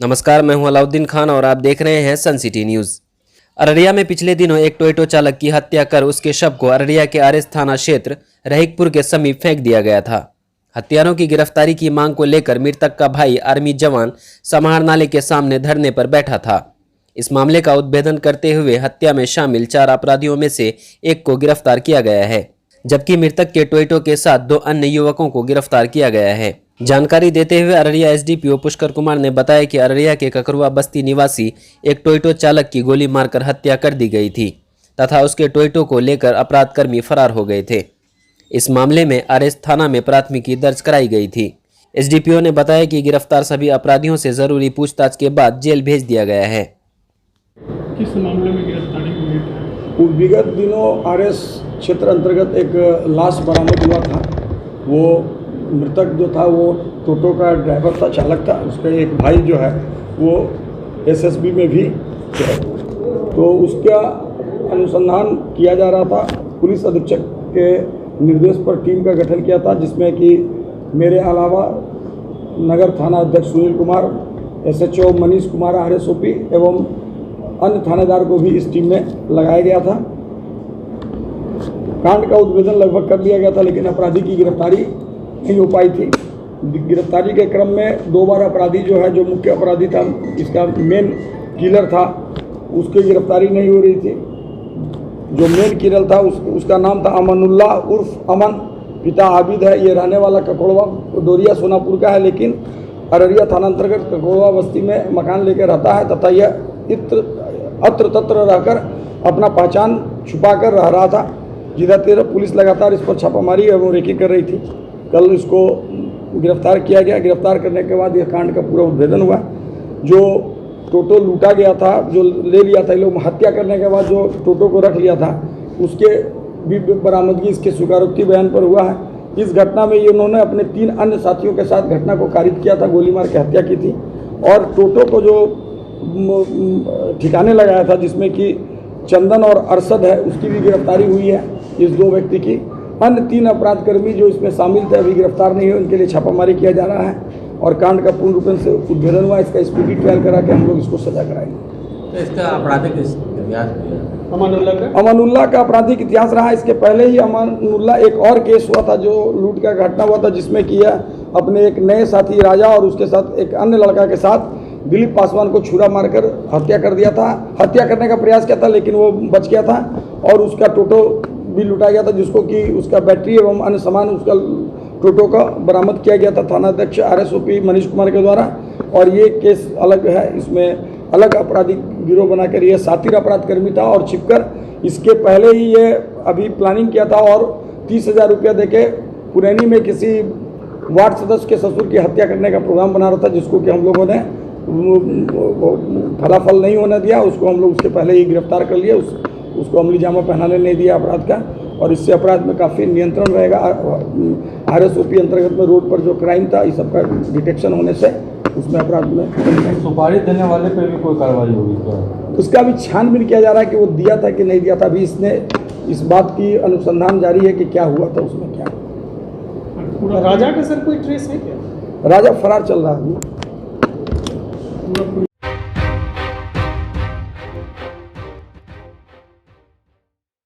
नमस्कार, मैं हूं अलाउद्दीन खान और आप देख रहे हैं सन सिटी न्यूज। अररिया में पिछले दिनों एक टोयोटो चालक की हत्या कर उसके शव को अररिया के आरएस थाना क्षेत्र रहीकपुर के समीप फेंक दिया गया था। हत्यारों की गिरफ्तारी की मांग को लेकर मृतक का भाई आर्मी जवान समाहर नाले के सामने धरने पर बैठा था। इस मामले का उद्भेदन करते हुए हत्या में शामिल 4 अपराधियों में से एक को गिरफ्तार किया गया है, जबकि मृतक के टोयोटो के साथ 2 अन्य युवकों को गिरफ्तार किया गया है। जानकारी देते हुए अररिया एसडीपीओ पुष्कर कुमार ने बताया कि अररिया के ककरुआ बस्ती निवासी एक टोयोटो चालक की गोली मारकर हत्या कर दी गई थी तथा उसके टोयोटो को लेकर अपराधकर्मी फरार हो गए थे। इस मामले में आरएस थाना में प्राथमिकी दर्ज कराई गई थी। एसडीपीओ ने बताया कि गिरफ्तार सभी अपराधियों से जरूरी पूछताछ के बाद जेल भेज दिया गया है। किस मामले में गिरफ्तारी हुई? विगत दिनों आरएस क्षेत्र अंतर्गत एक लाश बरामद हुआ था। वो मृतक जो था वो टोटो का ड्राइवर था, चालक था। उसका एक भाई जो है वो एसएसबी में भी है, तो उसका अनुसंधान किया जा रहा था। पुलिस अधीक्षक के निर्देश पर टीम का गठन किया था, जिसमें कि मेरे अलावा नगर थाना अध्यक्ष सुनील कुमार, एसएचओ मनीष कुमार आरएसओपी एवं अन्य थानेदार को भी इस टीम में लगाया गया था। कांड का उद्भेदन लगभग कर लिया गया था, लेकिन अपराधी की गिरफ्तारी नहीं हो पाई थी। गिरफ्तारी के क्रम में 2 बार अपराधी जो है, जो मुख्य अपराधी था, इसका मेन किलर था, उसकी गिरफ्तारी नहीं हो रही थी। जो मेन किलर था उसका नाम था अमनुल्लाह उर्फ अमन, पिता आबिद है। ये रहने वाला ककोड़वा डोरिया सोनापुर का है, लेकिन अररिया थाना अंतर्गत ककोड़वा बस्ती में मकान लेकर रहता है तथा यह अत्र तत्र रहकर अपना पहचान छुपा कर रह रहा था। जिधर पुलिस लगातार इस पर छापामारी एवं रेकी कर रही थी। कल इसको गिरफ्तार किया गया। गिरफ्तार करने के बाद यह कांड का पूरा उद्भेदन हुआ। जो टोटो लूटा गया था, जो ले लिया था, लोग हत्या करने के बाद जो टोटो को रख लिया था, उसके भी बरामदगी इसके स्वीकारोक्ति बयान पर हुआ है। इस घटना में इन्होंने अपने 3 अन्य साथियों के साथ घटना को कारित किया था, गोली मार के हत्या की थी। और टोटो को जो ठिकाने लगाया था, जिसमें कि चंदन और अरशद है, उसकी भी गिरफ्तारी हुई है। इस 2 व्यक्ति की। अन्य 3 अपराधकर्मी जो इसमें शामिल थे अभी गिरफ्तार नहीं हुए, उनके लिए छापामारी किया जा रहा है और कांड का पूर्ण रूप से उद्भेदन हुआ। इसका स्पीडी ट्रायल करा के हम लोग इसको सजा कराएंगे। तो इसका आपराधिक इतिहास अमनुल्लाह का आपराधिक इतिहास रहा। इसके पहले ही अमनुल्लाह एक और केस हुआ था, जो लूट का घटना हुआ था, जिसमें कि अपने एक नए साथी राजा और उसके साथ एक अन्य लड़का के साथ दिलीप पासवान को छुरा मारकर हत्या कर दिया था। हत्या करने का प्रयास किया था, लेकिन वो बच गया था और उसका टोटो भी लुटाया गया था, जिसको कि उसका बैटरी एवं अन्य सामान उसका टोटो का बरामद किया गया था थाना अध्यक्ष आरएसओपी मनीष कुमार के द्वारा। और ये केस अलग है, इसमें अलग आपराधिक गिरोह बनाकर ये सातिर अपराधकर्मी था और छिपकर इसके पहले ही ये अभी प्लानिंग किया था और 30,000 रुपया देके पुरैनी में किसी वार्ड सदस्य के ससुर की हत्या करने का प्रोग्राम बना रहा था, जिसको कि हम लोगों ने फलाफल नहीं होने दिया। उसको हम लोग उसके पहले ही गिरफ्तार कर लिए। उसको अमली जामा पहनाने नहीं दिया अपराध का, और इससे अपराध में काफ़ी नियंत्रण रहेगा। आरएसओपी अंतर्गत में रोड पर जो क्राइम था, इस सब का डिटेक्शन होने से उसमें अपराध में सुपारी देने वाले पे भी कोई कार्रवाई होगी क्या? उसका भी छानबीन किया जा रहा है कि वो दिया था कि नहीं दिया था। अभी इसने इस बात की अनुसंधान जारी है कि क्या हुआ था, उसमें क्या। राजा का सर कोई ट्रेस है क्या? राजा फरार चल रहा है।